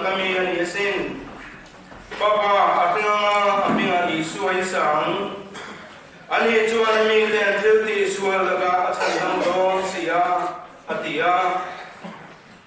kami ani yasin papa atinga apinga isu ai sang ani chuan mi len thilti sual laga achan dang dong sia atia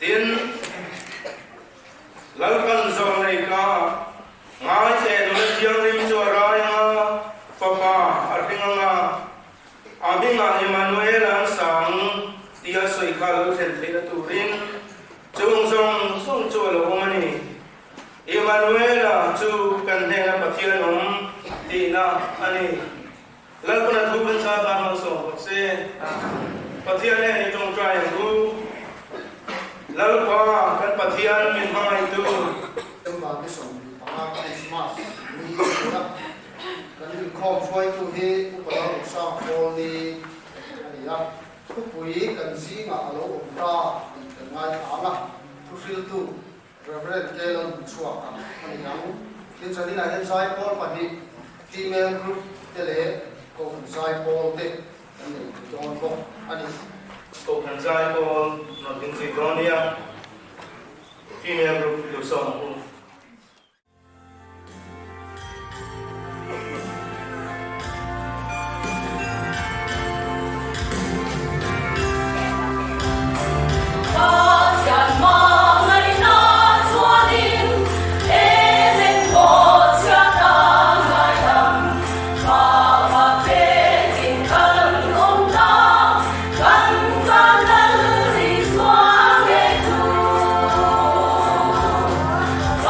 tin lalkan zong nei ka ngai te no chiang rim chu raya papa atinga abinga Emmanuel ang sang tia soi khalo then thela turin chung zong song chu lo mani Emmanuel chu kan hena pathian tina ani lalpana thuban sa ba ma so se pathian ne tong try ru lalpa kan pathian min mai tu ba ki som pa Krismas ni na kan Inkhawm foi tu he pa lo sa ko ni ani ya ku pui kan si ma lo ta kan ngai anga tu fil tu reverend kelon chua ani yang tin sa ni na hen sai pol pa ni female group tele ko sai pol te ani don ko ani ko kan sai ko no tin si donia female group lu song Hãy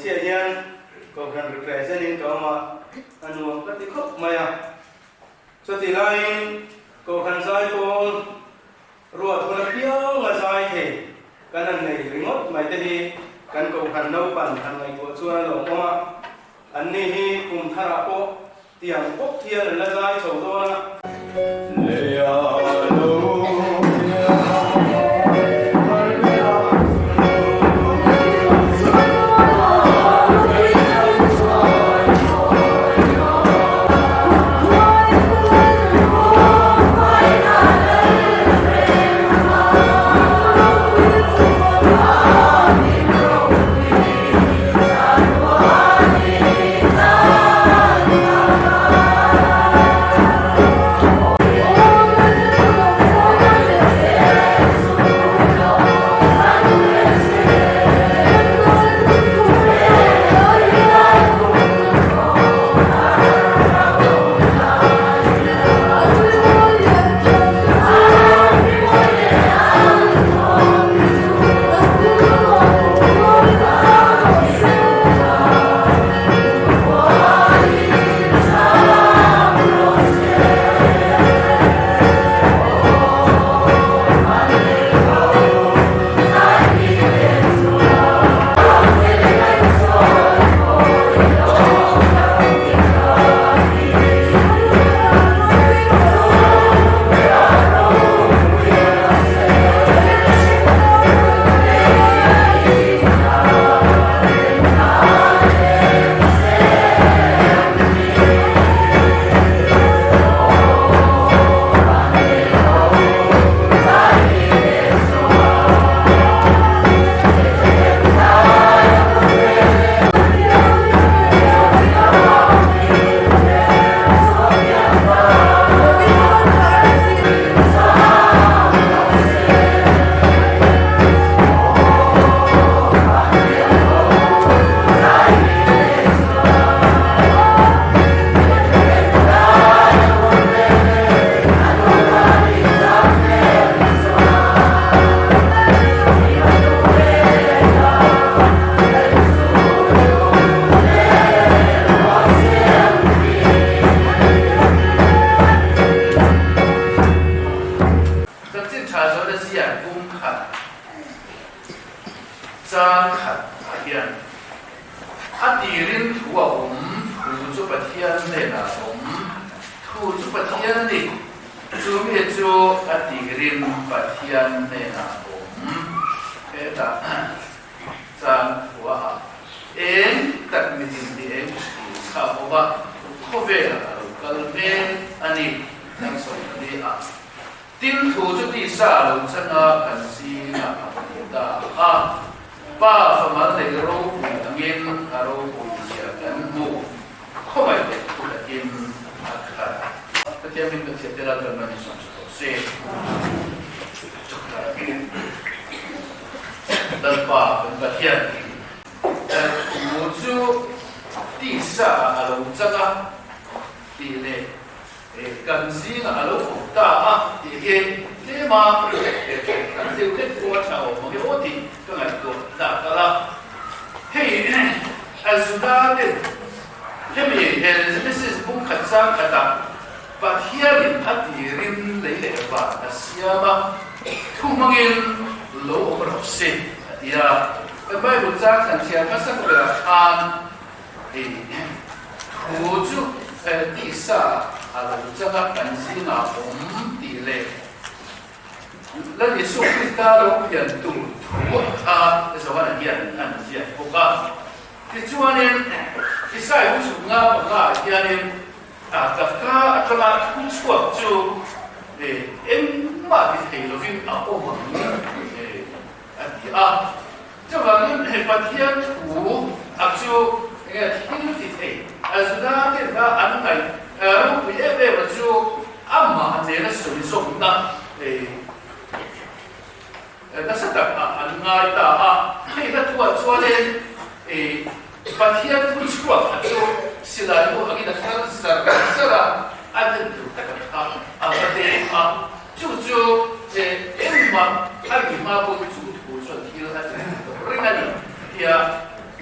chia hian Kohhran representing kama anu kati khop maya so ti lain Kohhran zai pon ruat hona piang nga zai the kanan nei ringot mai te hi kan Kohhran no pan han ngai ko chuan lo ma an ni hi kum thara po tiang pok thian la zai chho do na le ya lo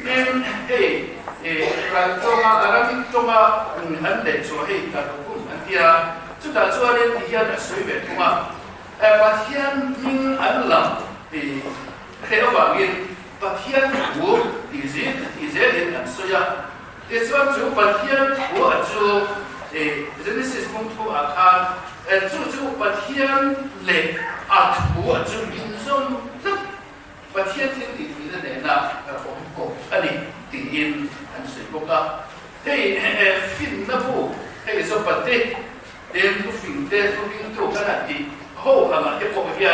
nên là trong hắn để cho cả cũng anh kia chúng ta cho nên thì hiện là suy về đúng không và thiên nhưng hắn làm thì theo vào nghiên và thiên của thì dễ đến anh suy ra thì cho chú và thiên của chú Genesis mong thu khan chú và thiên lệ của chú min som và thiên thì thế này là ông cổ anh thì in anh suy bốc ra thế phim nó phụ thế số bát tê đến lúc phim tê lúc phim tổ cái này thì hậu là mà cái bộ phim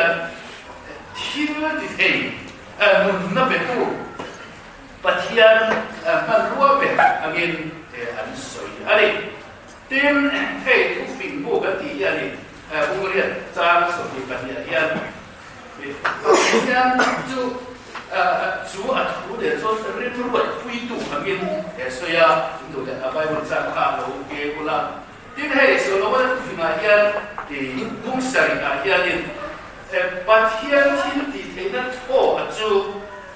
thiên thì thế muốn nó về tu và thiên mà lúa về anh in anh suy anh đến thế lúc phim bộ cái thì anh ông người cha số thì cái gì anh thiên chú chú để cho riêng ruột quy tụ hàng nghìn để xoay chúng tôi để bài một trang khá là ok của là tiếp hệ số nó vẫn phải mà hiện thì cũng xảy ra hiện thì bắt hiện thì thấy nó thô chú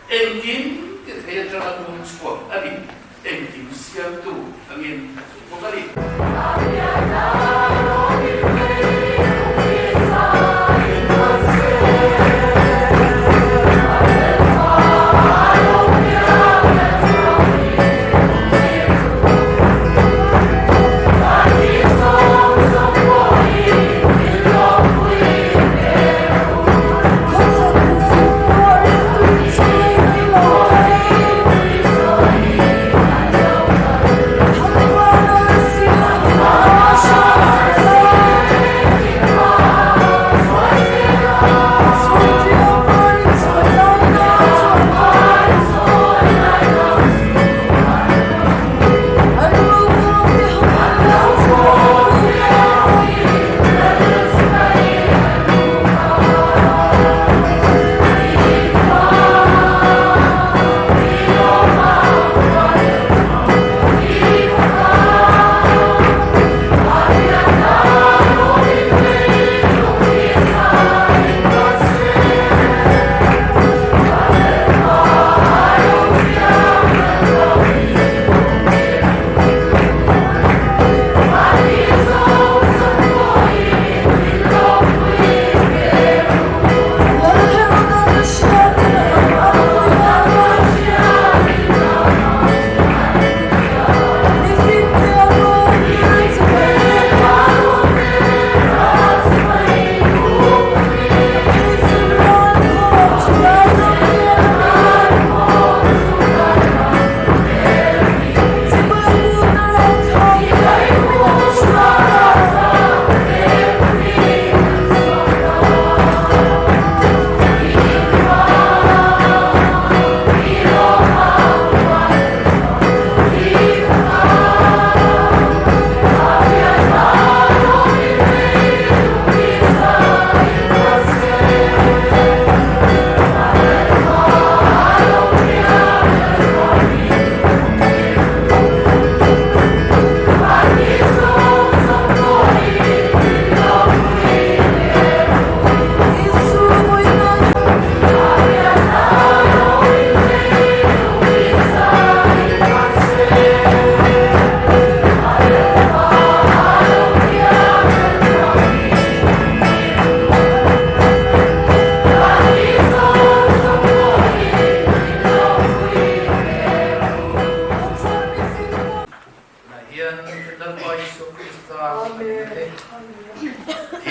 em kín thì thấy cho nó đúng chuẩn anh em kín siam tu hàng nghìn không có gì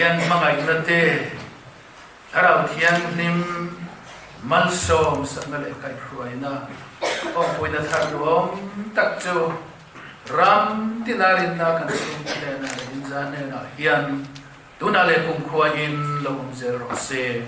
Thian mangai nate arau thian nim malsom samale kai khuaina o poina tharom takchu ram tinarin na kan sum na injane na hian tunale kum khuain lom zero se